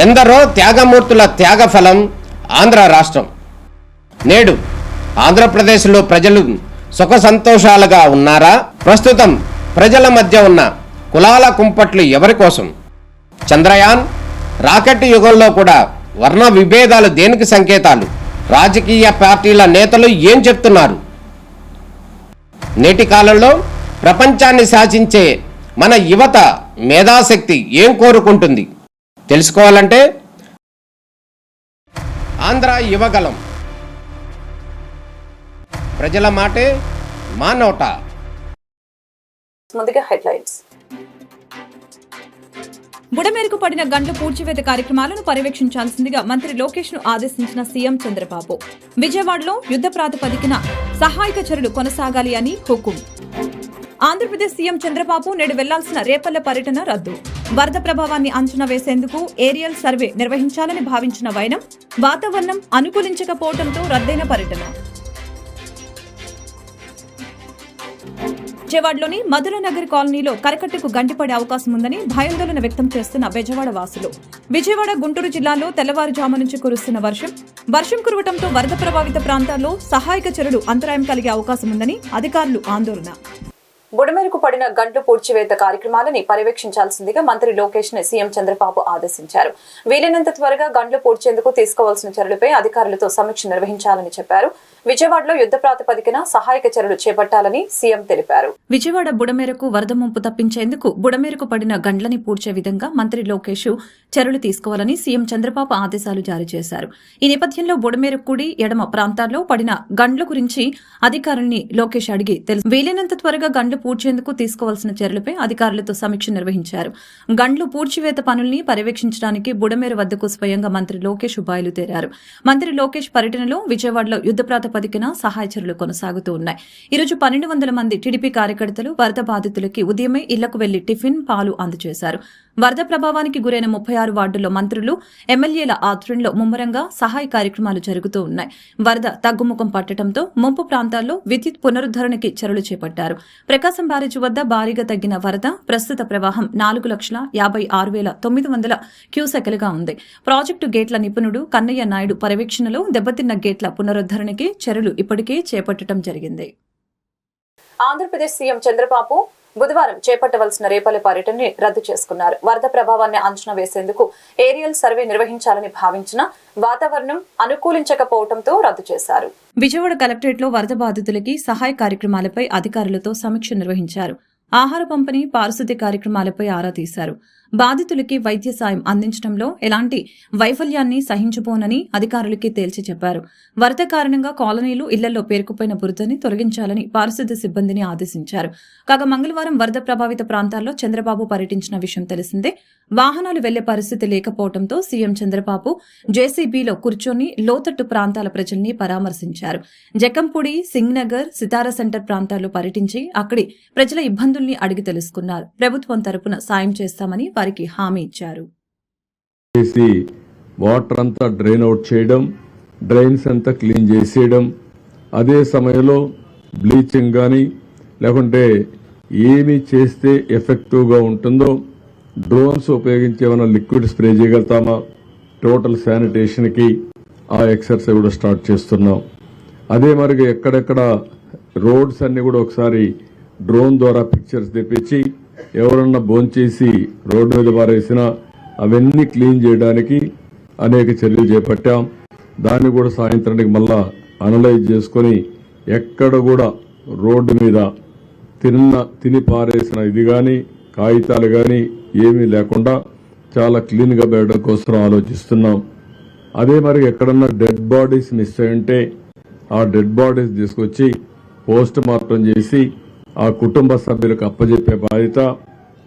ఎందరో త్యాగమూర్తుల త్యాగఫలం ఆంధ్ర రాష్ట్రం. నేడు ఆంధ్రప్రదేశ్లో ప్రజలు సుఖ సంతోషాలుగా ఉన్నారా? ప్రస్తుతం ప్రజల మధ్య ఉన్న కులాల కుంపట్లు ఎవరి కోసం? చంద్రయాన్ రాకెట్ యుగంలో కూడా వర్ణ విభేదాలు దేనికి సంకేతాలు? రాజకీయ పార్టీల నేతలు ఏం చెప్తున్నారు? నేటి కాలంలో ప్రపంచాన్ని శాసించే మన యువత మేధాశక్తి ఏం కోరుకుంటుంది? తెలుసుకోవాలంటే ఆంధ్ర యువగలం. ప్రజల మాటే మా నోట. ముందుగా హెడ్లైన్స్. బుడమేరకు పడిన గండ్ల పూడ్చివేత కార్యక్రమాలను పర్యవేక్షించాల్సిందిగా మంత్రి లోకేష్ ను ఆదేశించిన సీఎం చంద్రబాబు. విజయవాడలో యుద్ధ ప్రాతిపదికన సహాయక చర్యలు కొనసాగాలి అని హుకుం. ఆంధ్రప్రదేశ్ సీఎం చంద్రబాబు నేడు వెళ్లాల్సిన రేపల్లె పర్యటన రద్దు. వరద ప్రభావాన్ని అంచనా వేసేందుకు ఏరియల్ సర్వే నిర్వహించాలని భావించిన వైనం వాతావరణం అనుకూలించకపోవడంతో రద్దయిన పర్యటన. విజయవాడలోని మధురనగర్ కాలనీలో కరకట్టకు గండిపడే అవకాశం ఉందని భయాందోళన వ్యక్తం చేస్తున్న బెజవాడ వాసులు. విజయవాడ, గుంటూరు జిల్లాల్లో తెల్లవారుజాము నుంచి కురుస్తున్న వర్షం కురవడంతో వరద ప్రభావిత ప్రాంతాల్లో సహాయక చర్యలు అంతరాయం కలిగే అవకాశం ఉందని అధికారులు ఆందోళన. బుడమేరకు పడిన గండ్లు పూడ్చివేత కార్యక్రమాలని పర్యవేక్షించాల్సిందిగా మంత్రి లోకేష్ ని సీఎం చంద్రబాబు ఆదేశించారు. వీలైనంత త్వరగా గండ్లు పూడ్చేందుకు తీసుకోవాల్సిన చర్యలపై అధికారులతో సమీక్ష నిర్వహించాలని చెప్పారు. విజయవాడలో యుద్ధ ప్రాతిపదికన సహాయక చర్యలు చేపట్టాలని సీఎం తెలిపారు. విజయవాడ బుడమేరకు వరద ముంపు తప్పించేందుకు బుడమేరకు పడిన గండ్లని పూడ్చే విధంగా మంత్రి లోకేష్ చర్యలు తీసుకోవాలని సీఎం చంద్రబాబు ఆదేశాలు జారీ చేశారు. ఈ నేపథ్యంలో బుడమేరకు కుడి, ఎడమ ప్రాంతాల్లో పడిన గండ్ల గురించి అధికారుల్ని లోకేష్ అడిగి తెలుసు. వీలైనంత త్వరగా గండ్లు పూడ్చేందుకు తీసుకోవాల్సిన చర్యలపై అధికారులతో సమీక్ష నిర్వహించారు. గండ్లు పూడ్చివేత పనుల్ని పర్యవేక్షించడానికి బుడమేరు వద్దకు స్వయంగా మంత్రి లోకేష్ బయలుదేరారు. మంత్రి లోకేష్ పర్యటనలో విజయవాడలో యుద్ధ ప్రాతిపదికన సహాయ చర్యలు కొనసాగుతూ ఉన్నాయి. ఈరోజు 1200 మంది టీడీపీ కార్యకర్తలు వరద బాధితులకి ఉదయమే ఇళ్లకు వెళ్లి టిఫిన్, పాలు అందజేశారు. వరద ప్రభావానికి గురైన 36 వార్డుల్లో మంత్రులు, ఎమ్మెల్యేల ఆధ్వర్యంలో ముమ్మరంగా సహాయ కార్యక్రమాలు జరుగుతూ ఉన్నాయి. వరద తగ్గుముఖం పట్టడంతో ముంపు ప్రాంతాల్లో విద్యుత్ పునరుద్దరణకి చర్యలు చేపట్టారు. ప్రకాశం బ్యారేజీ వద్ద భారీగా తగ్గిన వరద ప్రస్తుత ప్రవాహం 4,56,900 క్యూసెక్లుగా ఉంది. ప్రాజెక్టు గేట్ల నిపుణుడు కన్నయ్య నాయుడు పర్యవేక్షణలో దెబ్బతిన్న గేట్ల పునరుద్దరణకి చర్యలు ఇప్పటికే చేపట్టడం జరిగింది. ఆంధ్రప్రదేశ్ సీఎం చంద్రబాబు బుధవారం చేపట్టవలసిన రేపల్లె పర్యటనని రద్దు చేసుకున్నారు. వరద ప్రభావాన్ని అంచనా వేసేందుకు ఏరియల్ సర్వే నిర్వహించాలని భావించిన వాతావరణం అనుకూలించకపోవడంతో రద్దు చేశారు. విజయవాడ కలెక్టరేట్లో వరద బాధితులకి సహాయ కార్యక్రమాలపై అధికారులతో సమీక్ష నిర్వహించారు. ఆహార పంపిణీ, పారిశుద్ధ్య కార్యక్రమాలపై ఆరా తీశారు. బాధితులకి వైద్య సాయం అందించడంలో ఎలాంటి వైఫల్యాన్ని సహించబోనని అధికారులకి తేల్చి చెప్పారు. వరద కారణంగా కాలనీలు, ఇళ్లలో పేరుకుపోయిన బురదని తొలగించాలని పారిశుద్ధ్య సిబ్బందిని ఆదేశించారు. కాగా మంగళవారం వరద ప్రభావిత ప్రాంతాల్లో చంద్రబాబు పర్యటించిన విషయం తెలిసిందే. వాహనాలు వెళ్లే పరిస్థితి లేకపోవడంతో సీఎం చంద్రబాబు జేసీబీలో కూర్చొని లోతట్టు ప్రాంతాల ప్రజల్ని పరామర్శించారు. జకంపూడి, సింగ్నగర్, సితారా సెంటర్ ప్రాంతాల్లో పర్యటించి అక్కడి ప్రజల ఇబ్బందుల్ని అడిగి తెలుసుకున్నారు. ప్రభుత్వం తరపున సాయం చేస్తామని వారికి హామీ ఇచ్చారు. వాటర్ అంతా డ్రైన్ అవుట్ చేయడం, డ్రైన్స్ అంతా క్లీన్ చేసేయడం, అదే సమయంలో బ్లీచింగ్ కానీ లేకుంటే ఏమి చేస్తే ఎఫెక్టివ్గా ఉంటుందో డ్రోన్స్ ఉపయోగించి ఏమైనా లిక్విడ్ స్ప్రే చేయగలుగుతామా, టోటల్ శానిటేషన్కి ఆ ఎక్సర్సైజ్ కూడా స్టార్ట్ చేస్తున్నాం. అదే మరిగా ఎక్కడెక్కడ రోడ్స్ అన్ని కూడా ఒకసారి డ్రోన్ ద్వారా పిక్చర్స్ తెప్పించి ఎవరన్నా భోంచేసి రోడ్డు మీద పారేసినా అవన్నీ క్లీన్ చేయడానికి అనేక చర్యలు చేపట్టాం. దాన్ని కూడా సాయంత్రానికి మళ్ళా అనలైజ్ చేసుకొని ఎక్కడ కూడా రోడ్డు మీద తిని పారేసిన ఇది కానీ కాగితాలు కానీ ఏమీ లేకుండా చాలా క్లీన్గా పెట్టడం కోసం ఆలోచిస్తున్నాం. అదే మరి ఎక్కడన్నా డెడ్ బాడీస్ మిస్ అయ్యుంటే ఆ డెడ్ బాడీస్ తీసుకొచ్చి పోస్ట్ మార్టం చేసి ఆ కుటుంబ సభ్యులకు అప్పజెప్పే బాధ్యత.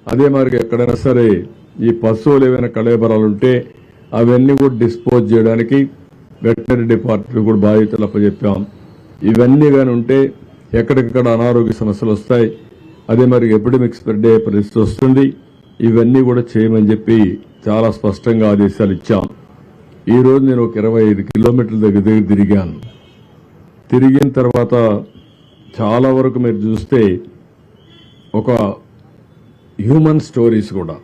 అదే మరి ఎక్కడైనా సరే ఈ పశువులు ఏవైనా కళేబరాలుంటే అవన్నీ కూడా డిస్పోజ్ చేయడానికి వెటనరీ డిపార్ట్మెంట్ కూడా బాధ్యతలు అప్పచెప్పాం. ఇవన్నీ కానీ ఉంటే ఎక్కడికక్కడ అనారోగ్య సమస్యలు వస్తాయి. అదే మరి ఎపిడమిక్ స్ప్రెడ్ అయ్యే పరిస్థితి వస్తుంది. ఇవన్నీ కూడా చేయమని చెప్పి చాలా స్పష్టంగా ఆదేశాలు ఇచ్చాం. ఈరోజు నేను ఒక 25 కిలోమీటర్ల దగ్గర తిరిగాను. తిరిగిన తర్వాత చాలా వరకు మీరు చూస్తే ఒక హ్యూమన్ స్టోరీస్ కూడా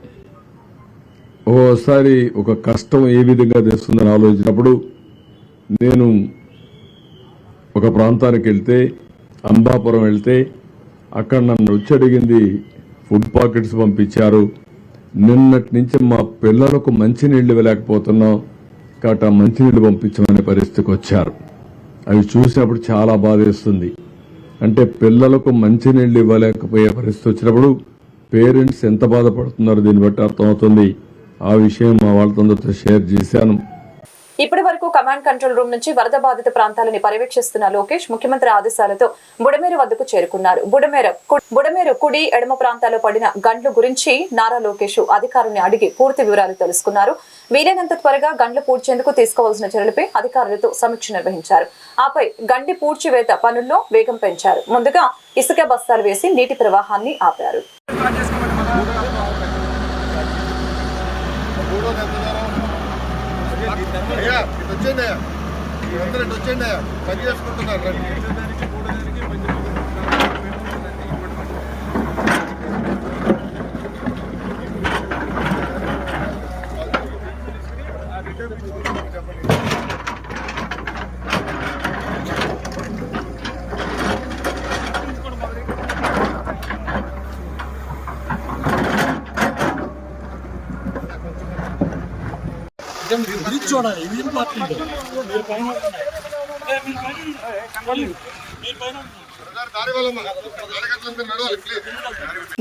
ఓసారి ఒక కష్టం ఏ విధంగా తెస్తుందని ఆలోచించినప్పుడు నేను ఒక ప్రాంతానికి వెళ్తే, అంబాపురం వెళ్తే, అక్కడ నన్ను వచ్చి అడిగింది ఫుడ్ పాకెట్స్ పంపించారు. నిన్నటి నుంచి మా పిల్లలకు మంచినీళ్లు ఇవ్వలేకపోతున్నాం కాబట్టి ఆ మంచినీళ్లు పంపించమనే పరిస్థితికి వచ్చారు. అవి చూసినప్పుడు చాలా బాధేస్తుంది. అంటే పిల్లలకు మంచినీళ్లు ఇవ్వలేకపోయే పరిస్థితి వచ్చినప్పుడు పేరెంట్స్ ఎంత బాధపడుతున్నారో దీన్ని బట్టి అర్థమవుతుంది. ఆ విషయం మా వాళ్ళతో షేర్ చేశాను. ఇప్పటి వరకు కమాండ్ కంట్రోల్ రూమ్ నుంచి వరద బాధిత ప్రాంతాలని పర్యవేక్షిస్తున్న లోకేష్ ముఖ్యమంత్రి ఆదేశాలతో బుడమేరు వద్దకు చేరుకున్నారు. బుడమేరు కుడి ఎడమ ప్రాంతాల్లో పడిన గండ్లు గురించి నారా లోకేష్ అధికారుల్ని అడిగి పూర్తి వివరాలు తెలుసుకున్నారు. వీలైనంత త్వరగా గండ్లు పూడ్చేందుకు తీసుకోవాల్సిన చర్యలపై అధికారులతో సమీక్ష నిర్వహించారు. ఆపై గండి పూడ్చివేత పనుల్లో వేగం పెంచారు. ముందుగా ఇసుక బస్తాలు వేసి నీటి ప్రవాహాన్ని ఆపారు.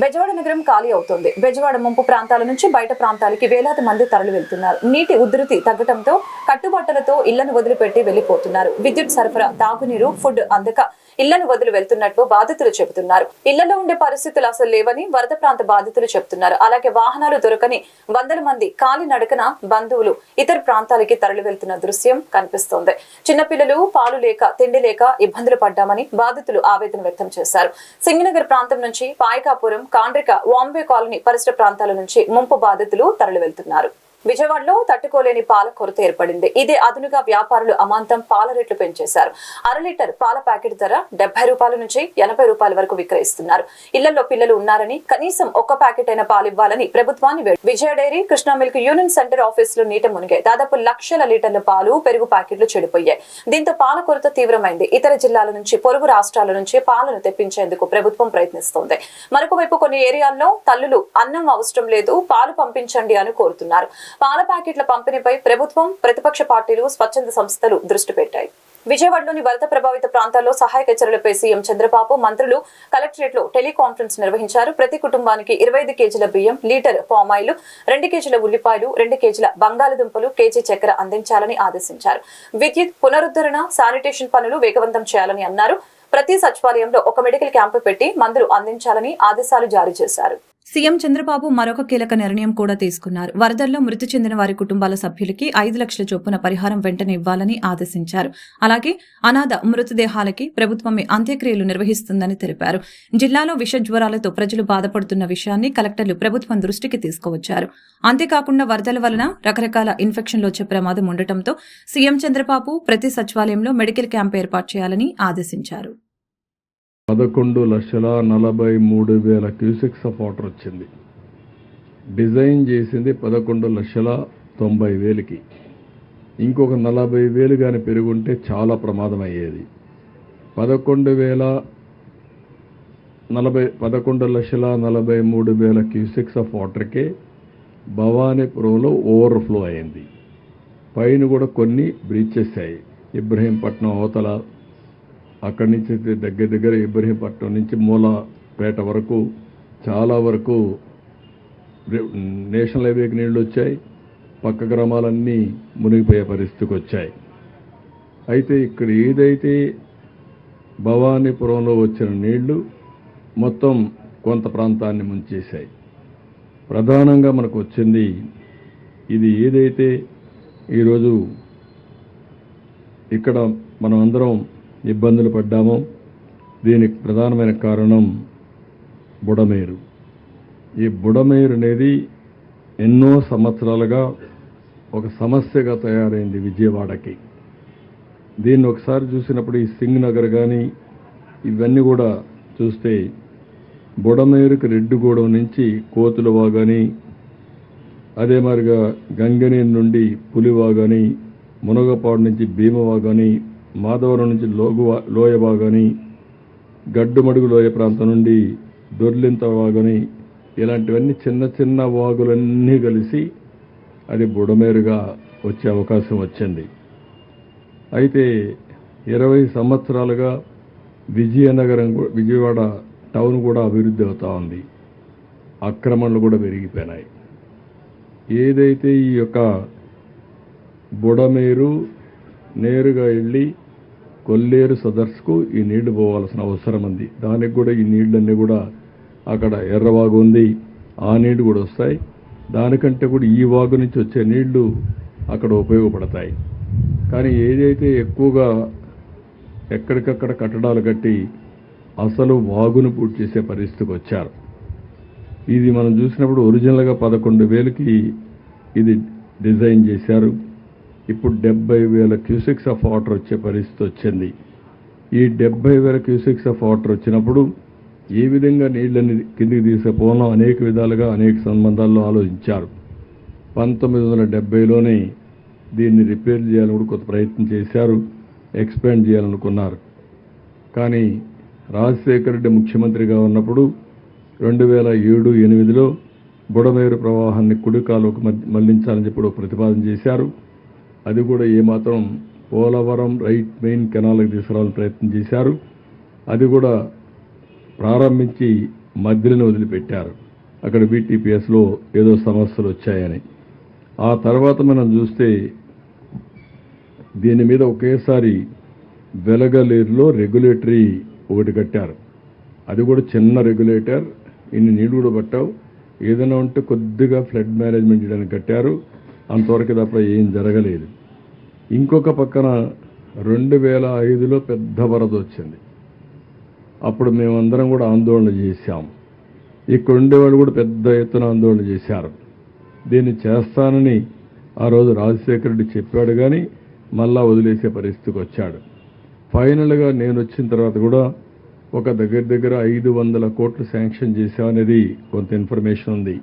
బెజవాడ నగరం ఖాళీ అవుతోంది. బెజవాడ ముంపు ప్రాంతాల నుంచి బయట ప్రాంతాలకి వేలాది మంది తరలి వెళ్తున్నారు. నీటి ఉధృతి తగ్గడంతో కట్టుబట్టలతో ఇళ్లను వదిలిపెట్టి వెళ్లిపోతున్నారు. విద్యుత్ సరఫరా, తాగునీరు, ఫుడ్ అందక ఇళ్లను వదిలి వెళ్తున్నట్టు బాధితులు చెబుతున్నారు. ఇళ్లలో ఉండే పరిస్థితులు అసలు లేవని వరద ప్రాంత బాధితులు చెబుతున్నారు. అలాగే వాహనాలు దొరకని వందల మంది కాలి నడకన బంధువులు ఇతర ప్రాంతాలకి తరలి వెళ్తున్న దృశ్యం కనిపిస్తోంది. చిన్నపిల్లలు పాలు లేక, తిండి లేక ఇబ్బందులు పడ్డామని బాధితులు ఆవేదన వ్యక్తం చేశారు. సింగనగర్ ప్రాంతం నుంచి పాయకాపురం, కాండ్రిక, వాంబే కాలనీ పరిసర ప్రాంతాల నుంచి ముంపు బాధితులు తరలి వెళ్తున్నారు. విజయవాడలో తట్టుకోలేని పాల కొరత ఏర్పడింది. ఇదే అదునుగా వ్యాపారులు అమాంతం పాల రేట్లు పెంచేశారు. 1/2 లీటర్ పాల ప్యాకెట్ ధర 70 రూపాయల నుంచి 80 రూపాయల వరకు విక్రయిస్తున్నారు. ఇళ్లలో పిల్లలు ఉన్నారని కనీసం ఒక్క ప్యాకెట్ అయిన పాలు ఇవ్వాలని ప్రభుత్వాన్ని Vijaya dairy, Krishna milk union center ఆఫీసులు నీట మునిగాయి. దాదాపు లక్షల లీటర్ల పాలు, పెరుగు ప్యాకెట్లు చెడిపోయాయి. దీంతో పాల కొరత తీవ్రమైంది. ఇతర జిల్లాల నుంచి, పొరుగు రాష్ట్రాల నుంచి పాలను తెప్పించేందుకు ప్రభుత్వం ప్రయత్నిస్తోంది. మరొక వైపు కొన్ని ఏరియాల్లో తల్లులు అన్నం అవసరం లేదు, పాలు పంపించండి అని కోరుతున్నారు. పాల ప్యాకెట్ల పంపిణీపై ప్రభుత్వం, ప్రతిపక్ష పార్టీలు, స్వచ్ఛంద సంస్థలు దృష్టి పెట్టాయి. విజయవాడలోని వరద ప్రభావిత ప్రాంతాల్లో సహాయక చర్యలపై సీఎం చంద్రబాబు, మంత్రులు కలెక్టరేట్ లో టెలికాన్ఫరెన్స్ నిర్వహించారు. ప్రతి కుటుంబానికి 25 కేజీల బియ్యం, లీటర్ పామాయిల్, 2 కేజీల ఉల్లిపాయలు, 2 కేజీల బంగాళదుంపలు, కేజీ చక్కెర అందించాలని ఆదేశించారు. విద్యుత్ పునరుద్ధరణ, శానిటేషన్ పనులు వేగవంతం చేయాలని అన్నారు. ప్రతి సచివాలయంలో ఒక మెడికల్ క్యాంపు పెట్టి మందులు అందించాలని ఆదేశాలు జారీ చేశారు. సీఎం చంద్రబాబు మరొక కీలక నిర్ణయం కూడా తీసుకున్నారు. వరదల్లో మృతి చెందిన వారి కుటుంబాల సభ్యులకి 5 లక్షల చొప్పున పరిహారం వెంటనే ఇవ్వాలని ఆదేశించారు. అలాగే అనాథ మృతదేహాలకి ప్రభుత్వమే అంత్యక్రియలు నిర్వహిస్తుందని తెలిపారు. జిల్లాలో విష జ్వరాలతో ప్రజలు బాధపడుతున్న విషయాన్ని కలెక్టర్లు ప్రభుత్వం దృష్టికి తీసుకువచ్చారు. అంతేకాకుండా వరదల వలన రకరకాల ఇన్ఫెక్షన్లు వచ్చే ప్రమాదం ఉండటంతో సీఎం చంద్రబాబు ప్రతి సచివాలయంలో మెడికల్ క్యాంప్ ఏర్పాటు చేయాలని ఆదేశించారు. 11,43,000 క్యూసెక్స్ ఆఫ్ వాటర్ వచ్చింది. డిజైన్ చేసింది 11,90,000కి. ఇంకొక 40,000 కానీ పెరుగుంటే చాలా ప్రమాదం అయ్యేది. 11,43,000 క్యూసెక్స్ ఆఫ్ వాటర్కే భవానీపురంలో ఓవర్ఫ్లో అయింది. పైన కూడా కొన్ని బ్రీచెస్ అయ్యాయి. ఇబ్రహీంపట్నం అవతల, అక్కడి నుంచి దగ్గర ఇబ్రహీంపట్నం నుంచి మూలపేట వరకు చాలా వరకు నేషనల్ హైవేకి నీళ్లు వచ్చాయి. పక్క గ్రామాలన్నీ మునిగిపోయే పరిస్థితికి వచ్చాయి. అయితే ఇక్కడ ఏదైతే భవానీపురంలో వచ్చిన నీళ్లు మొత్తం కొంత ప్రాంతాన్ని ముంచేశాయి. ప్రధానంగా మనకు వచ్చింది ఇది ఏదైతే ఈరోజు ఇక్కడ మనం అందరం ఇబ్బందులు పడ్డామో దీనికి ప్రధానమైన కారణం బుడమేరు. ఈ బుడమేరు అనేది ఎన్నో సంవత్సరాలుగా ఒక సమస్యగా తయారైంది విజయవాడకి. దీన్ని ఒకసారి చూసినప్పుడు ఈ సింగ్ నగర్ కానీ ఇవన్నీ కూడా చూస్తే బుడమేరుకి రెడ్డిగూడెం నుంచి కోతులవా కానీ అదే మాదిరిగా గంగనేని నుండి పులివాగని, మునగపాడు నుంచి భీమవాగని, మాధవరం నుంచి లోయవాగని, గడ్డుమడుగు లోయ ప్రాంతం నుండి దొర్లింత వాగని, ఇలాంటివన్నీ చిన్న చిన్న వాగులన్నీ కలిసి అది బుడమేరుగా వచ్చే అవకాశం వచ్చింది. అయితే 20 సంవత్సరాలుగా విజయవాడ టౌన్ కూడా అభివృద్ధి అవుతూ ఉంది. ఆక్రమణలు కూడా పెరిగిపోయినాయి. ఏదైతే ఈ యొక్క బుడమేరు నేరుగా వెళ్ళి కొల్లేరు సదర్స్కు ఈ నీళ్లు పోవాల్సిన అవసరం ఉంది. దానికి కూడా ఈ నీళ్ళన్నీ కూడా అక్కడ ఎర్రవాగు ఉంది, ఆ నీళ్లు కూడా వస్తాయి. దానికంటే కూడా ఈ వాగు నుంచి వచ్చే నీళ్లు అక్కడ ఉపయోగపడతాయి. కానీ ఏదైతే ఎక్కువగా ఎక్కడికక్కడ కట్టడాలు కట్టి అసలు వాగును పూర్తి చేసే పరిస్థితికి వచ్చారు. ఇది మనం చూసినప్పుడు ఒరిజినల్గా 11,000కి ఇది డిజైన్ చేశారు. ఇప్పుడు 70,000 క్యూసెక్స్ ఆఫ్ వాటర్ వచ్చే పరిస్థితి వచ్చింది. ఈ 70,000 క్యూసెక్స్ ఆఫ్ వాటర్ వచ్చినప్పుడు ఏ విధంగా నీళ్ళని కిందికి తీసుకుపోవడం అనేక విధాలుగా అనేక సంబంధాల్లో ఆలోచించారు. 1970లోనే దీన్ని రిపేర్ చేయాలని కూడా కొంత ప్రయత్నం చేశారు, ఎక్స్పాండ్ చేయాలనుకున్నారు. కానీ రాజశేఖర రెడ్డి ముఖ్యమంత్రిగా ఉన్నప్పుడు 2007-8లో బుడమేరు ప్రవాహాన్ని కుడికాలకు మళ్లించాలని చెప్పి ప్రతిపాదన చేశారు. అది కూడా ఏమాత్రం పోలవరం రైట్ మెయిన్ కెనాల్కి తీసుకురావాలని ప్రయత్నం చేశారు. అది కూడా ప్రారంభించి మధ్యలోనే వదిలిపెట్టారు. అక్కడ BTPSలో ఏదో సమస్యలు వచ్చాయని. ఆ తర్వాత మనం చూస్తే దీని మీద ఒకేసారి వెలగలేరులో రెగ్యులేటరీ ఒకటి కట్టారు. అది కూడా చిన్న రెగ్యులేటర్, ఇన్ని నీళ్లు కూడా పట్టావు, ఏదైనా ఉంటే కొద్దిగా ఫ్లడ్ మేనేజ్మెంట్ చేయడానికి కట్టారు. అంతవరకు తప్ప ఏం జరగలేదు. ఇంకొక పక్కన 2005లో పెద్ద వరద వచ్చింది. అప్పుడు మేమందరం కూడా ఆందోళన చేశాం. ఇక్కడ ఉండేవాళ్ళు కూడా పెద్ద ఎత్తున ఆందోళన చేశారు. దీన్ని చేస్తానని ఆ రోజు రాజశేఖర రెడ్డి చెప్పాడు, కానీ మళ్ళా వదిలేసే పరిస్థితికి వచ్చాడు. ఫైనల్గా నేను వచ్చిన తర్వాత కూడా ఒక దగ్గర 500 కోట్లు శాంక్షన్ చేశామనేది కొంత ఇన్ఫర్మేషన్ ఉంది.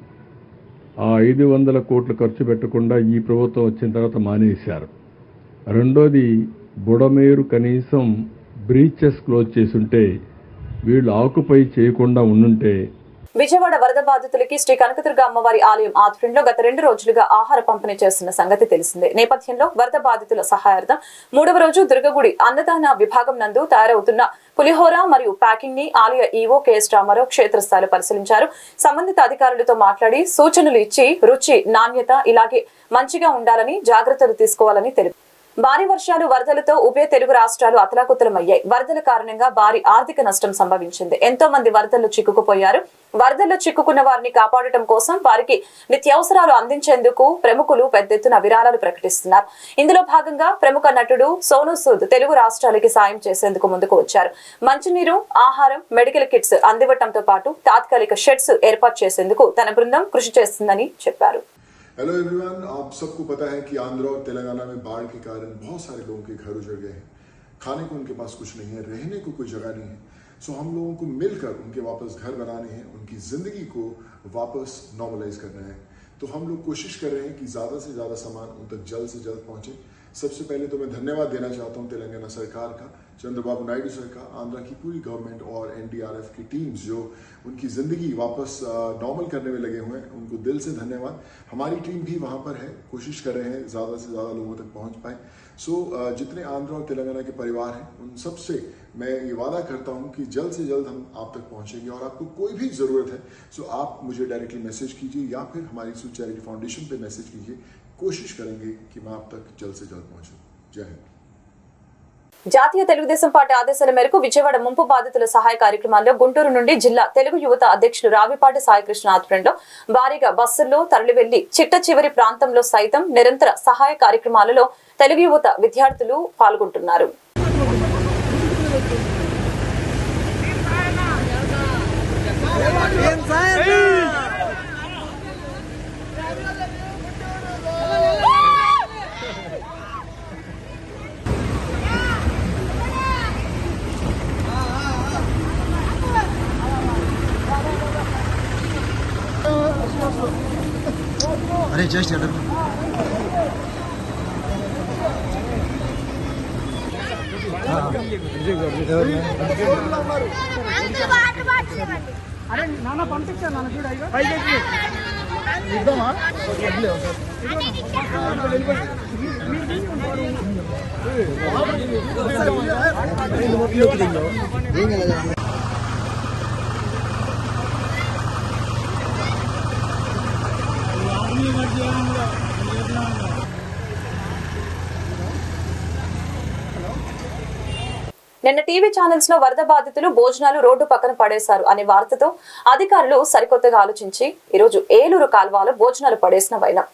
ఆ 500 కోట్లు ఖర్చు పెట్టకుండా ఈ ప్రభుత్వం వచ్చిన తర్వాత మానేశారు. రెండోది, బుడమేరు కనీసం బ్రీచెస్ క్లోజ్ చేసుంటే, వీళ్ళు ఆకుపై చేయకుండా ఉండుంటే. విజయవాడ వరద బాధితులకి శ్రీ కనకదుర్గ అమ్మవారి ఆలయం ఆధ్వర్యంలో గత 2 రోజులుగా ఆహార పంపిణీ చేస్తున్న సంగతి తెలిసిందే. నేపథ్యంలో వరద బాధితుల సహాయార్థం 3వ రోజు దుర్గగుడి అన్నదాన విభాగం నందు తయారవుతున్న పులిహోర మరియు ప్యాకింగ్ ని ఆలయ ఈవో కెఎస్ రామారావు క్షేత్రస్థాయిలో పరిశీలించారు. సంబంధిత అధికారులతో మాట్లాడి సూచనలు ఇచ్చి రుచి, నాణ్యత ఇలాగే మంచిగా ఉండాలని జాగ్రత్తలు తీసుకోవాలని తెలిపారు. భారీ వర్షాలు, వరదలతో ఉభయ తెలుగు రాష్ట్రాలు అతలాకుతలమయ్యాయి. వరదల కారణంగా భారీ ఆర్థిక నష్టం సంభవించింది. ఎంతో మంది వరదల్లో చిక్కుకుపోయారు. వరదల్లో చిక్కుకున్న వారిని కాపాడటం కోసం వారికి నిత్యావసరాలు అందించేందుకు ప్రముఖులు పెద్ద ఎత్తున విరాళాలు ప్రకటిస్తున్నారు. ఇందులో భాగంగా ప్రముఖ నటుడు సోనూ సూద్ తెలుగు రాష్ట్రాలకి సాయం చేసేందుకు ముందుకు వచ్చారు. మంచినీరు, ఆహారం, మెడికల్ కిట్స్ అందివ్వడంతో పాటు తాత్కాలిక షెడ్స్ ఏర్పాటు చేసేందుకు తన బృందం కృషి చేస్తుందని చెప్పారు. हेलो एवरीवन, आप सबको पता है कि आंध्र और तेलंगाना में बाढ़ के कारण बहुत सारे लोगों के घर उजड़ गए हैं. खाने को उनके पास कुछ नहीं है, रहने को कोई जगह नहीं है. सो हम लोगों को मिलकर उनके वापस घर बनाने हैं, उनकी जिंदगी को वापस नॉर्मलाइज करना है. तो हम लोग कोशिश कर रहे हैं कि ज्यादा से ज्यादा सामान उन तक जल्द से जल्द पहुंचे. सबसे पहले तो मैं धन्यवाद देना चाहता हूं तेलंगाना सरकार का, चंद्रबाबू नायडू सरकार, आंध्र की पूरी गवर्नमेंट और NDRF की टीम्स जो उनकी जिंदगी वापस नॉर्मल करने में लगे हुए हैं. उनको दिल से धन्यवाद. हमारी टीम भी वहां पर है, कोशिश कर रहे हैं ज्यादा से ज्यादा लोगों तक पहुंच पाए. सो जितने आंध्र और तेलंगाना के परिवार हैं उन सबसे मैं ये वादा करता हूं कि जल्द से जल्द हम आप तक पहुंचेंगे. और आपको कोई भी जरूरत है सो आप मुझे डायरेक्टली मैसेज कीजिए या फिर हमारी सूद चैरिटी फाउंडेशन पे मैसेज कीजिए. कोशिश करेंगे कि मैं आप तक जल्द से जल्द पहुंचूं. जय हिंद. జాతీయ తెలుగుదేశం పార్టీ ఆదేశాల మేరకు విజయవాడ ముంపు బాధితుల సహాయ కార్యక్రమాల్లో గుంటూరు నుండి జిల్లా తెలుగు యువత అధ్యక్షులు రావిపాటి సాయికృష్ణ ఆధ్వర్యంలో భారీగా బస్సుల్లో తరలి వెళ్లి చిట్ట చివరి ప్రాంతంలో సైతం నిరంతర సహాయ కార్యక్రమాలలో తెలుగు యువత విద్యార్థులు పాల్గొంటున్నారు. अरे adjust చేద్దాం. అరే నాన్న పంపించాను నాన్న చూడ పైకి ఇద్దామా నిన్న టీవీ ఛానల్స్ లో వరద బాధితులు భోజనాలు రోడ్డు పక్కన పడేశారు అనే వార్తతో అధికారులు సరికొత్తగా ఆలోచించి ఈరోజు ఏలూరు కాల్వలో భోజనాలు పడేసిన వైనం.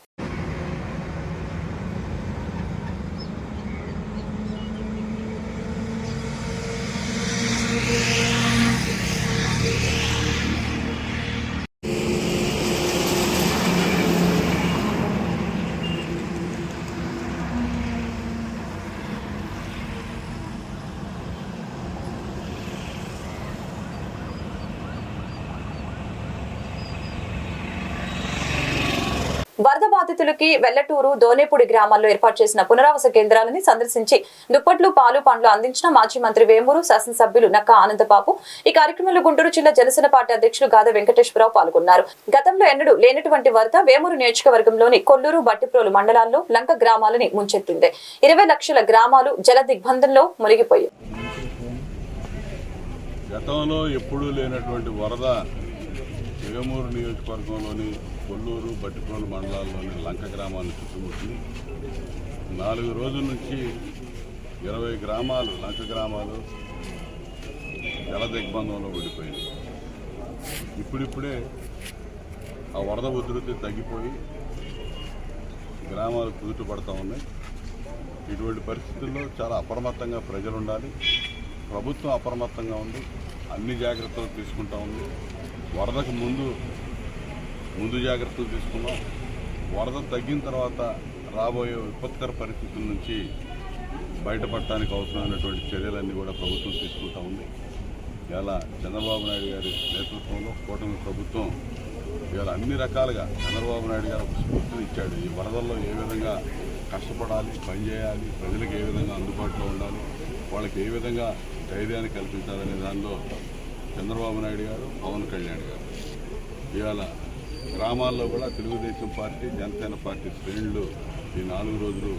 వరద బాధితులకి వెల్లటూరు దోనేపూడి గ్రామాల్లో ఏర్పాటు చేసిన పునరావాస కేంద్రాలని సందర్శించి దుప్పట్లు పాలు పండ్లు అందించిన మాజీ మంత్రి వేమూరు శాసనసభ్యులు నక్కా ఆనందబాబు. ఈ కార్యక్రమంలో గుంటూరు జిల్లా జనసేన పార్టీ అధ్యక్షులు గాద వెంకటేశ్వరరావు పాల్గొన్నారు. గతంలో ఎన్నడూ లేనటువంటి వరద వేమూరు నియోజకవర్గంలోని కొల్లూరు బట్టిప్రోలు మండలాల్లో లంక గ్రామాలని ముంచెత్తింది. 20 లక్షల గ్రామాలు జల దిగ్బంధంలో మునిగిపోయాయి. గతంలో ఎప్పుడూ లేనటువంటి వరద వేమూరు నియోజకవర్గంలోని కొల్లూరు బట్టిప్రోలు మండలాల్లోని లంక గ్రామాన్ని చుట్టుముట్టింది. 4 రోజుల నుంచి 20 గ్రామాలు లంక గ్రామాలు జల దిగ్బంధంలో ఉండిపోయింది. ఇప్పుడిప్పుడే ఆ వరద ఉధృతి తగ్గిపోయి గ్రామాలు కుదుటపడతా ఉన్నాయి. ఇటువంటి పరిస్థితుల్లో చాలా అప్రమత్తంగా ప్రజలు ఉండాలి. ప్రభుత్వం అప్రమత్తంగా ఉంది, అన్ని జాగ్రత్తలు తీసుకుంటా ఉంది. వరదకు ముందు జాగ్రత్తలు తీసుకున్నాం. వరద తగ్గిన తర్వాత రాబోయే విపత్కర పరిస్థితుల నుంచి బయటపడటానికి అవసరమైనటువంటి చర్యలన్నీ కూడా ప్రభుత్వం తీసుకుంటా ఉంది. ఇలా చంద్రబాబు నాయుడు గారి నేతృత్వంలో కూటమి ప్రభుత్వం ఇవాళ అన్ని రకాలుగా చంద్రబాబు నాయుడు గారు ఒక స్ఫూర్తిని ఇచ్చాడు. ఈ వరదల్లో ఏ విధంగా కష్టపడాలి, పనిచేయాలి, ప్రజలకు ఏ విధంగా అందుబాటులో ఉండాలి, వాళ్ళకి ఏ విధంగా ధైర్యాన్ని కల్పించాలనే దానిలో చంద్రబాబు నాయుడు గారు, పవన్ కళ్యాణ్ గారు ఇవాళ గ్రామాల్లో కూడా తెలుగుదేశం పార్టీ, జనసేన పార్టీ శ్రేణులు ఈ 4 రోజులు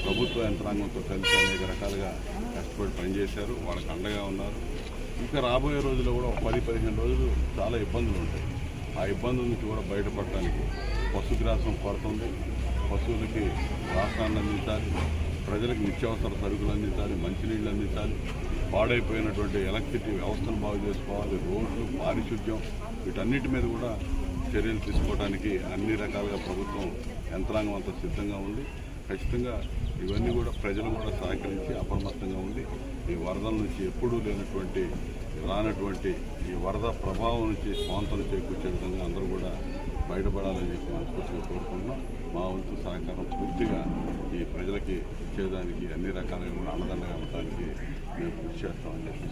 ప్రభుత్వ యంత్రాంగంతో కలిసి అనేక రకాలుగా కష్టపడి పనిచేశారు. వాళ్ళకి అండగా ఉన్నారు. ఇంకా రాబోయే రోజుల్లో కూడా 10-15 రోజులు చాలా ఇబ్బందులు ఉంటాయి. ఆ ఇబ్బందుల నుంచి కూడా బయటపడటానికి పశుగ్రాసం కొడుతుంది. పశువులకి రాష్ట్రాన్ని అందించాలి, ప్రజలకు నిత్యావసర సరుకులు అందించాలి, మంచినీళ్ళు అందించాలి, పాడైపోయినటువంటి ఎలక్ట్రిసిటీ వ్యవస్థను బాగు చేసుకోవాలి, రోడ్లు, పారిశుద్ధ్యం, వీటన్నిటి మీద కూడా చర్యలు తీసుకోవడానికి అన్ని రకాలుగా ప్రభుత్వం యంత్రాంగం అంతా సిద్ధంగా ఉంది. ఖచ్చితంగా ఇవన్నీ కూడా ప్రజలు కూడా సహకరించి అప్రమత్తంగా ఉంది. ఈ వరదల నుంచి ఎప్పుడూ లేనటువంటి రానటువంటి ఈ వరద ప్రభావం నుంచి స్వాంతలు చేకూర్చే విధంగా అందరూ కూడా బయటపడాలని చెప్పి మనస్ఫూర్తిగా కోరుకుంటున్నాం. మా వంతు సహకారం పూర్తిగా ఈ ప్రజలకి ఇచ్చేదానికి అన్ని రకాలుగా కూడా అండదండగా ఉండడానికి మేము కృషి చేస్తామని చెప్పి.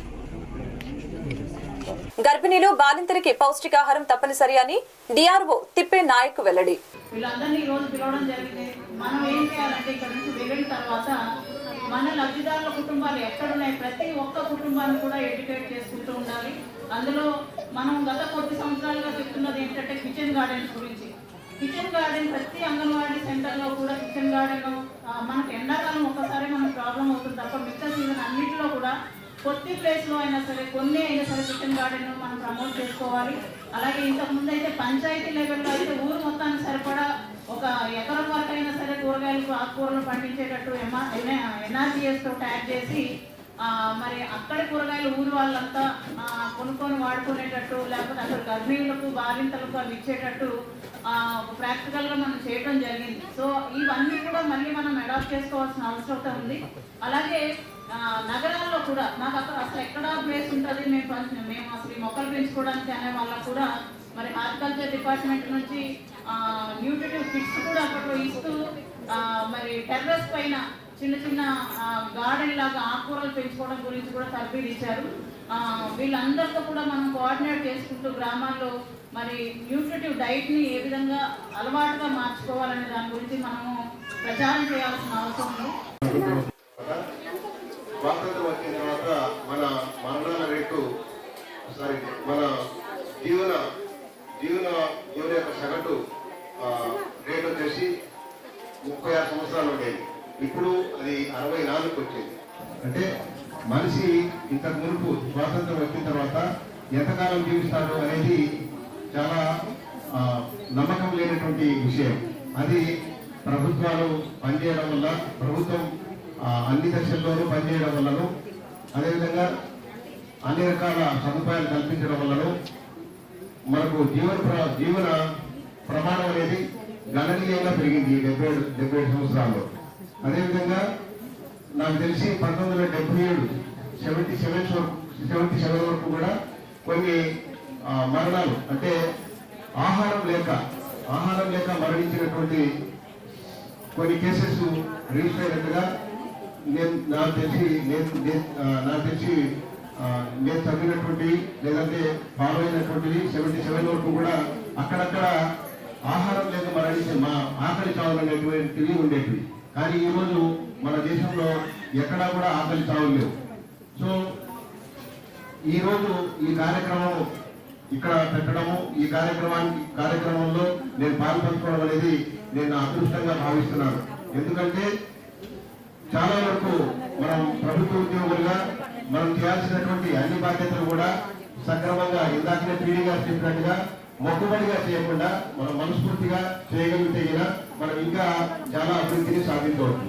గర్భిణీలు బాలింతలకి పౌష్టికాహారం తప్పనిసరి అని డిఆర్ఓ తిప్పే నాయక్ వెల్లడి. వీళ్ళందరినీ ఈ రోజు పిలవడం జరిగింది. మనం ఏం చేయాలంటే ఇక్కడ నుంచి వెళ్ళిన తర్వాత మన లబ్ధిదారుల కుటుంబాలు ఎక్కడున్నాయి, ప్రతి ఒక్క కుటుంబాన్ని కూడా ఎడ్యుకేట్ చేసుకుంటూ ఉండాలి. అందులో మనం గత కొద్ది సంవత్సరాలుగా చెప్తున్నది ఏంటంటే కిచెన్ గార్డెన్స్ గురించి. కిచెన్ గార్డెన్ ప్రతి అంగన్వాడీ సెంటర్లో కూడా కిచెన్ గార్డెన్ మనకు ఎండాకాలం ఒక్కసారి మనకు ప్రాబ్లం అవుతుంది తప్ప మిగతా సీజన్ అన్నింటిలో కూడా కొద్ది ప్లేస్లో అయినా సరే కొన్ని అయినా సరే కిచెన్ గార్డెన్ మనం ప్రమోట్ చేసుకోవాలి. అలాగే ఇంతకుముందు అయితే పంచాయతీ లెవెల్లో అయితే ఊరు మొత్తానికి సరిపడా ఒక ఎకరం వరకు అయినా సరే కూరగాయలు ఆకుకూరలు పండించేటట్టు NRCSతో ట్యాగ్ చేసి మరి అక్కడి కూరగాయలు ఊరు వాళ్ళంతా కొనుక్కొని వాడుకునేటట్టు, లేకపోతే అక్కడ గర్భిణీలకు బాలింతలకు అవి ఇచ్చేటట్టు ప్రాక్టికల్గా మనం చేయడం జరిగింది. సో ఇవన్నీ కూడా మళ్ళీ మనం అడాప్ట్ చేసుకోవాల్సిన అవసరం ఉంది. అలాగే నగరాల్లో కూడా మాకు అక్కడ అసలు ఎక్కడ ప్లేస్ ఉంటుంది, మేము అసలు ఈ మొక్కలు పెంచుకోవడానికి అనే వాళ్ళకు కూడా మరి హార్టికల్చర్ డిపార్ట్మెంట్ నుంచి న్యూట్రిటివ్ కిట్స్ కూడా అక్కడ ఇస్తూ మరి టెర్రస్ పైన చిన్న చిన్న గార్డెన్ లాగా ఆకుకూరలు పెంచుకోవడం గురించి కూడా తరబీదు ఇచ్చారు. వీళ్ళందరితో కూడా మనం కోఆర్డినేట్ చేసుకుంటూ గ్రామాల్లో మరి న్యూట్రిటివ్ డైట్ని ఏ విధంగా అలవాటుగా మార్చుకోవాలనే దాని గురించి మనము ప్రచారం చేయాల్సిన అవసరం ఉంది. స్వాతంత్రం వచ్చిన తర్వాత మన మరణాల రేటు మన జీవన యొక్క సగటు రేట్ వచ్చేసి 36 సంవత్సరాలు ఉండేది. ఇప్పుడు అది 64కి వచ్చింది. అంటే మనిషి ఇంతకు మునుపు స్వాతంత్రం వచ్చిన తర్వాత ఎంతకాలం జీవిస్తాడు అనేది చాలా నమ్మకం లేనటువంటి విషయం. అది ప్రభుత్వాలు పనిచేయడం వల్ల, ప్రభుత్వం అన్ని దశల్లోనూ పనిచేయడం వల్లను, అదేవిధంగా అన్ని రకాల సదుపాయాలు కల్పించడం వల్లను మనకు జీవన ప్రమాణం అనేది గణనీయంగా పెరిగింది 77 సంవత్సరాల్లో. అదేవిధంగా నాకు తెలిసి 1977 వరకు కూడా కొన్ని మరణాలు అంటే ఆహారం లేక మరణించినటువంటి కొన్ని కేసెస్ రిజిస్టర్ అయినట్టుగా నాకు తెలిసి నేను చదివినటువంటి లేదంటే ఫాలో అయినటువంటివి 77 వరకు కూడా అక్కడక్కడ ఆహారం లేక మరణించే ఆకలి చావులు అనేటువంటివి ఉండేటివి. కానీ ఈరోజు మన దేశంలో ఎక్కడా కూడా ఆకలి చావులు లేవు. సో ఈరోజు ఈ కార్యక్రమం ఇక్కడ పెట్టడము, ఈ కార్యక్రమంలో నేను పాల్పంచుకోవడం అనేది నేను అదృష్టంగా భావిస్తున్నాను. ఎందుకంటే చాలా వరకు మనం ప్రభుత్వ ఉద్యోగులుగా మనం చేయాల్సినటువంటి అన్ని బాధ్యతలు కూడా సక్రమంగా ఇందాకనే పీడీ గారు చెప్పినట్టుగా మొక్కుబడిగా చేయకుండా మనం మనస్ఫూర్తిగా చేయగలిగితే మనం ఇంకా చాలా అభివృద్ధిని సాధించవచ్చు.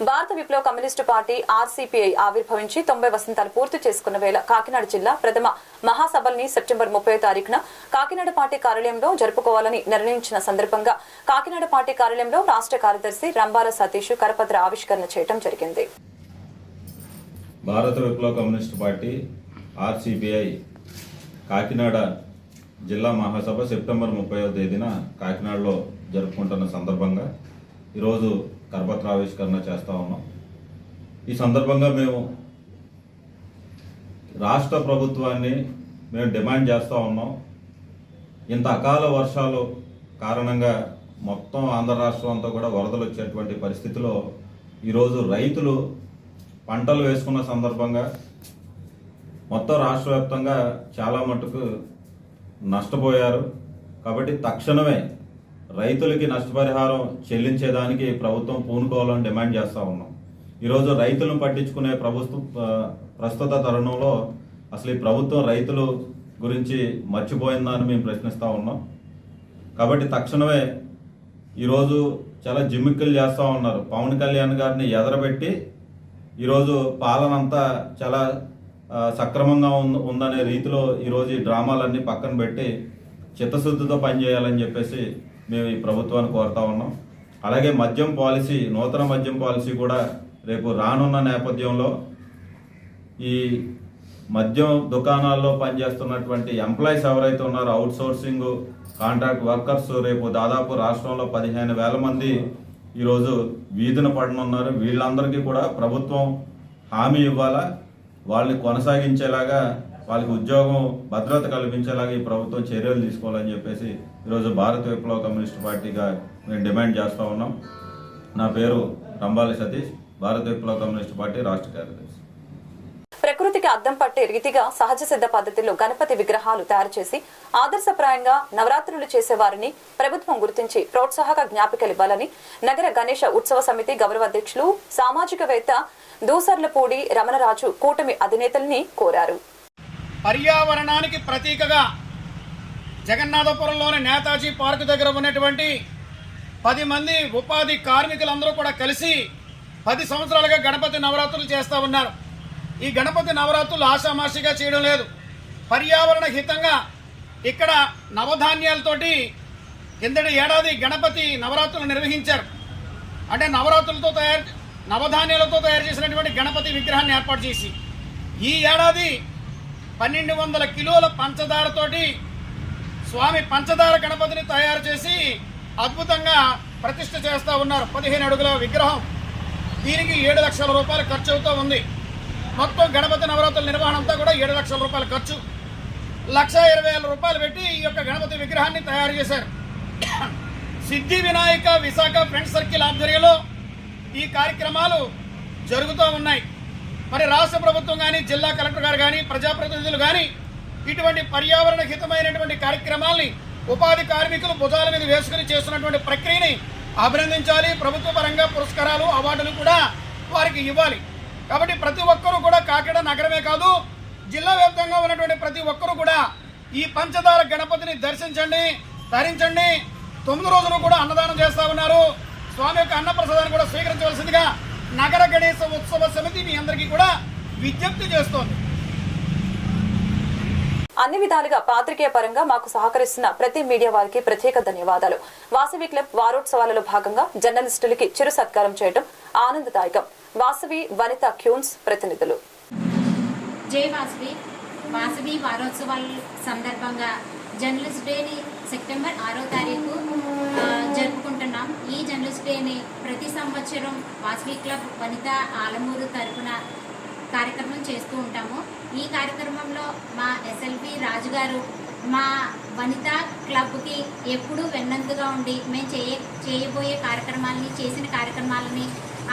భారత విప్లవ కమ్యూనిస్టు పార్టీ ఆర్సీపీఐ ఆవిర్భవించి 90 వసంతాలు పూర్తి చేసుకున్న వేళ కాకినాడ జిల్లా ప్రథమ మహాసభల్ని సెప్టెంబర్ 30వ తారీఖున కాకినాడ పార్టీ కార్యాలయంలో జరుపుకోవాలని నిర్ణయించిన సందర్భంగా కాకినాడ పార్టీ కార్యాలయంలో రాష్ట్ర కార్యదర్శి రంబాల సతీష్ కరపత్ర ఆవిష్కరణ చేయడం జరిగింది. భారత విప్లవ కమ్యూనిస్టు పార్టీ ఆర్సీపీఐ కాకినాడ జిల్లా మహాసభ సెప్టెంబర్ 30వ తేదీన కాకినాడలో జరుపుకుంటున్న సందర్భంగా ఈరోజు కరపత్ర ఆవిష్కరణ చేస్తూ ఉన్నాం. ఈ సందర్భంగా మేము రాష్ట్ర ప్రభుత్వాన్ని డిమాండ్ చేస్తూ ఉన్నాం. ఇంత అకాల వర్షాలు కారణంగా మొత్తం ఆంధ్ర రాష్ట్రం అంతా కూడా వరదలు వచ్చేటువంటి పరిస్థితిలో ఈరోజు రైతులు పంటలు వేసుకున్న సందర్భంగా మొత్తం రాష్ట్ర వ్యాప్తంగా చాలా మటుకు నష్టపోయారు. కాబట్టి తక్షణమే రైతులకి నష్టపరిహారం చెల్లించేదానికి ప్రభుత్వం పూనుకోవాలని డిమాండ్ చేస్తూ ఉన్నాం. ఈరోజు రైతులను పట్టించుకునే ప్రస్తుత తరుణంలో అసలు ఈ ప్రభుత్వం రైతుల గురించి మర్చిపోయిందని మేము ప్రశ్నిస్తూ ఉన్నాం. కాబట్టి తక్షణమే ఈరోజు చాలా జిమ్మిక్కులు చేస్తూ ఉన్నారు. పవన్ కళ్యాణ్ గారిని ఎదరబెట్టి ఈరోజు పాలన అంతా చాలా సక్రమంగా ఉందనే రీతిలో ఈరోజు ఈ డ్రామాలన్నీ పక్కన పెట్టి చిత్తశుద్ధితో పనిచేయాలని చెప్పేసి మేము ఈ ప్రభుత్వాన్ని కోరుతా ఉన్నాం. అలాగే మద్యం పాలసీ, నూతన మద్యం పాలసీ కూడా రేపు రానున్న నేపథ్యంలో ఈ మద్యం దుకాణాల్లో పనిచేస్తున్నటువంటి ఎంప్లాయీస్ ఎవరైతే ఉన్నారో అవుట్సోర్సింగ్ కాంట్రాక్ట్ వర్కర్స్ రేపు దాదాపు రాష్ట్రంలో 15,000 మంది ఈరోజు వీధిన పడనున్నారు. వీళ్ళందరికీ కూడా ప్రభుత్వం హామీ ఇవ్వాలా, వాళ్ళని కొనసాగించేలాగా, వాళ్ళకి ఉద్యోగం భద్రత కల్పించేలాగా ఈ ప్రభుత్వం చర్యలు తీసుకోవాలని చెప్పేసి ఈరోజు భారత విప్లవ కమ్యూనిస్ట్ పార్టీగా మేము డిమాండ్ చేస్తూ ఉన్నాం. నా పేరు రంబాల సతీష్, భారత విప్లవ కమ్యూనిస్ట్ పార్టీ రాష్ట్ర కార్యదర్శి. ప్రకృతికి అద్దం పట్టే రీతిగా సహజ సిద్ధ పద్ధతిలో గణపతి విగ్రహాలు తయారు చేసి ఆదర్శప్రాయంగా నవరాత్రులు చేసేవారిని ప్రభుత్వం గుర్తించి ప్రోత్సాహక జ్ఞాపికలు ఇవ్వాలని నగర గణేష ఉత్సవ సమితి గౌరవ అధ్యక్షులు సామాజికవేత్త దూసర్లపూడి రమణరాజు కూటమి అధినేతల్ని కోరారు. పర్యావరణానికి ప్రతీకగా జగన్నాథపురంలోని నేతాజీ పార్కు దగ్గర ఉన్నటువంటి 10 మంది ఉపాధి కార్మికులందరూ కూడా కలిసి 10 సంవత్సరాలుగా గణపతి నవరాత్రులు చేస్తూ ఉన్నారు. ఈ గణపతి నవరాత్రులు ఆషామాషిగా చేయడం లేదు. పర్యావరణ హితంగా ఇక్కడ నవధాన్యాలతోటి కిందటి ఏడాది గణపతి నవరాత్రులు నిర్వహించారు. అంటే నవధాన్యాలతో తయారు చేసినటువంటి గణపతి విగ్రహాన్ని ఏర్పాటు చేసి ఈ ఏడాది 1200 కిలోల పంచదారతోటి స్వామి పంచదార గణపతిని తయారు చేసి అద్భుతంగా ప్రతిష్ఠ చేస్తూ ఉన్నారు. 15 అడుగుల విగ్రహం. దీనికి 7 లక్షల రూపాయలు ఖర్చు అవుతూ ఉంది. మొత్తం గణపతి నవరాత్రుల నిర్వహణ అంతా కూడా 7 లక్షల రూపాయలు ఖర్చు. 1,20,000 రూపాయలు పెట్టి ఈ యొక్క గణపతి విగ్రహాన్ని తయారు చేశారు. సిద్ధి వినాయక విశాఖ ఫ్రెండ్స్ సర్కిల్ ఆధ్వర్యంలో ఈ కార్యక్రమాలు జరుగుతూ ఉన్నాయి. మరి రాష్ట్ర ప్రభుత్వం కానీ, జిల్లా కలెక్టర్ గారు కానీ, ప్రజాప్రతినిధులు కానీ ఇటువంటి పర్యావరణ హితమైనటువంటి కార్యక్రమాల్ని ఉపాధి కార్మికులు భుజాల మీద వేసుకుని చేస్తున్నటువంటి ప్రక్రియని అభినందించాలి. ప్రభుత్వ పరంగా పురస్కారాలు, అవార్డులు కూడా వారికి ఇవ్వాలి. కాబట్టి ప్రతి ఒక్కరూ కూడా కాకినాడ నగరమే కాదు, జిల్లా వ్యాప్తంగా ఉన్నటువంటి ప్రతి ఒక్కరూ కూడా ఈ పంచదార గణపతిని దర్శించండి, ధరించండి. 9 రోజులు కూడా అన్నదానం చేస్తా ఉన్నారు. స్వామి యొక్క అన్నప్రసాదాన్ని కూడా స్వీకరించవలసిందిగా నగర గణేశ ఉత్సవ సమితి మీ అందరికీ కూడా విజ్ఞప్తి చేస్తోంది. అన్ని విధాలుగా పాత్రికేయ పరంగా మాకు సహకరిస్తున్న ప్రతి మీడియా వారికి ప్రత్యేక ధన్యవాదాలు. వాసవి క్లబ్ వారోత్సవాలలో భాగంగా జర్నలిస్టులకి చిరు సత్కారం చేయడం ఆనందదాయకం. వాసవి వనిత క్యూన్స్ ప్రతినిధులు. జై వాసవి. వాసవి వారోత్సవాల సందర్భంగా జర్నలిస్ట్ డేని సెప్టెంబర్ 6వ తారీఖు జరుపుకుంటున్నాం. ఈ జర్నలిస్ట్ డేని ప్రతి సంవత్సరం వాసవి క్లబ్ వనిత ఆలమూరు తరఫున కార్యక్రమం చేస్తూ ఉంటాము. ఈ కార్యక్రమంలో మా ఎస్ఎల్పి రాజు గారు మా వనిత క్లబ్కి ఎప్పుడూ వెన్నందుగా ఉండి మేము చేయబోయే కార్యక్రమాలని, చేసిన కార్యక్రమాలని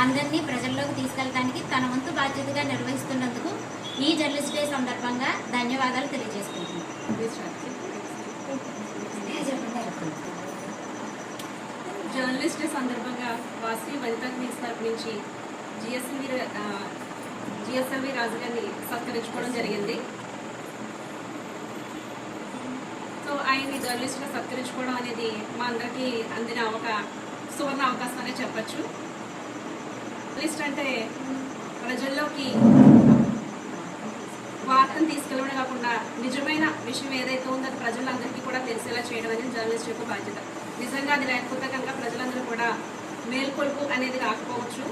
అందరినీ ప్రజల్లోకి తీసుకెళ్ళడానికి తన వంతు బాధ్యతగా నిర్వహిస్తున్నందుకు ఈ జర్నలిస్ట్ డే సందర్భంగా ధన్యవాదాలు తెలియజేసుకుంటున్నాం. జర్నలిస్ట్ డే సందర్భంగా వాసవి వనిత క్లీన్స్ తరపు నుంచి జిఎస్ఎల్వి రాజు గారిని సత్కరించుకోవడం జరిగింది. సో ఆయన్ని జర్నలిస్ట్గా సత్కరించుకోవడం అనేది మా అందరికీ అందిన ఒక సువర్ణ అవకాశం అనే చెప్పచ్చు. జర్నలిస్ట్ అంటే ప్రజల్లోకి వార్తను తీసుకెళ్ళడం కాకుండా నిజమైన విషయం ఏదైతే ఉందో అది ప్రజలందరికీ కూడా తెలిసేలా చేయడం అనేది జర్నలిస్ట్ యొక్క బాధ్యత. నిజంగా అది లేకపోతే కనుక ప్రజలందరూ కూడా మేల్కొల్పు అనేది రాకపోవచ్చు.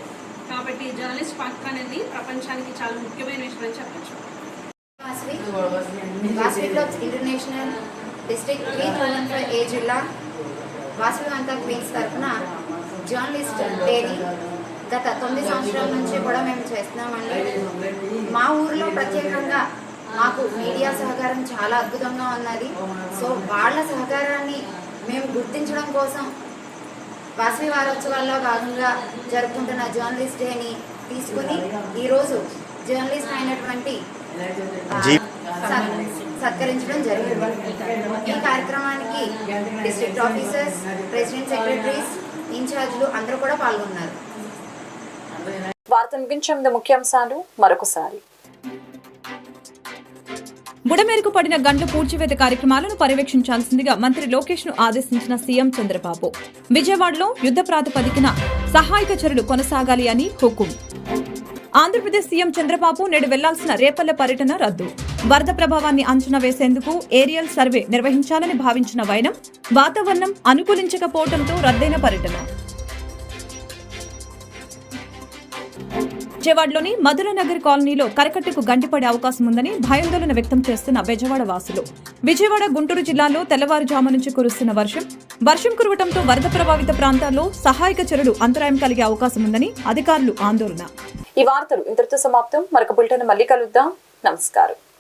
కాబట్టి జర్నలిస్ట్ పాత్ర అనేది ప్రపంచానికి చాలా ముఖ్యమైన విషయం అని చెప్పచ్చు. వాసవి క్లబ్స్ ఇంటర్నేషనల్ డిస్ట్రిక్ట్ 3 ఏ జిల్లా వాసవి వనిత క్వీన్స్ తరఫున జర్నలిస్ట్ డేని గత 9 సంవత్సరాల నుంచి కూడా మేము చేస్తున్నామండి. మా ఊరిలో ప్రత్యేకంగా మాకు మీడియా సహకారం చాలా అద్భుతంగా ఉన్నది. సో వాళ్ళ సహకారాన్ని మేము గుర్తించడం కోసం వాసవి వారోత్సవాల్లో భాగంగా జరుపుకుంటున్న జర్నలిస్ట్ డేని తీసుకుని ఈరోజు జర్నలిస్ట్ అయినటువంటి సత్కరించడం జరిగింది. ఈ కార్యక్రమానికి డిస్ట్రిక్ట్ ఆఫీసర్స్, ప్రెసిడెంట్, సెక్రటరీస్, ఇన్ఛార్జ్లు అందరూ కూడా పాల్గొన్నారు. వార్త ముగించే ముందు ముఖ్యాంశాలు మరొకసారి. బుడమేరకు పడిన గండ్ల పూడ్చివేత కార్యక్రమాలను పర్యవేక్షించాల్సిందిగా మంత్రి లోకేష్ ను ఆదేశించిన సీఎం చంద్రబాబు. విజయవాడలో యుద్ధ ప్రాతిపదికన సహాయక చర్యలు కొనసాగాలి అని హుకుం. ఆంధ్రప్రదేశ్ సీఎం చంద్రబాబు నేడు వెళ్లాల్సిన రేపల్లె పర్యటన రద్దు. వరద ప్రభావాన్ని అంచనా వేసేందుకు ఏరియల్ సర్వే నిర్వహించాలని భావించిన వైనం వాతావరణం అనుకూలించకపోవడంతో రద్దయిన పర్యటన. విజయవాడలోని మధురనగర్ కాలనీలో కరకట్టకు గండిపడే అవకాశం ఉందని భయాందోళన వ్యక్తం చేస్తున్న బెజవాడ వాసులు. విజయవాడ, గుంటూరు జిల్లాల్లో తెల్లవారుజాము నుంచి కురుస్తున్న వర్షం కురవడంతో వరద ప్రభావిత ప్రాంతాల్లో సహాయక చర్యలు అంతరాయం కలిగే అవకాశం ఉందని అధికారులు ఆందోళన. ఈ వార్తలు ఇంతటితో సమాప్తం. మరొక బులెటిన్ మళ్ళీ కలుద్దాం. నమస్కారం.